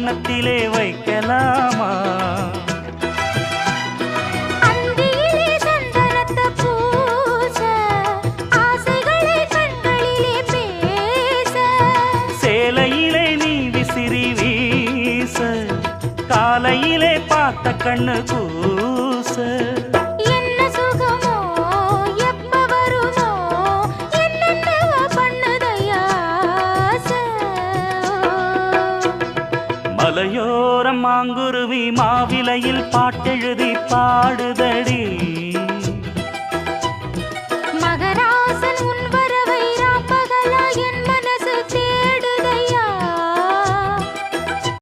கன்னத்திலே வைக்கலாமா? அந்தியிலே சந்தனத்தை பூச, ஆசைகளை கண்களிலே பேச, சேலையிலே நீ விசிறி வீச, காலையிலே பார்த்த கண்ணு கூச. என்ன சுகமோ எப்ப வருமோ, என்னென்னவோ பண்ணுதையா ஆசை. மலையோரம் மாங்குருவி மாவிலையில் பாட்டெழுதி பாடுதடி.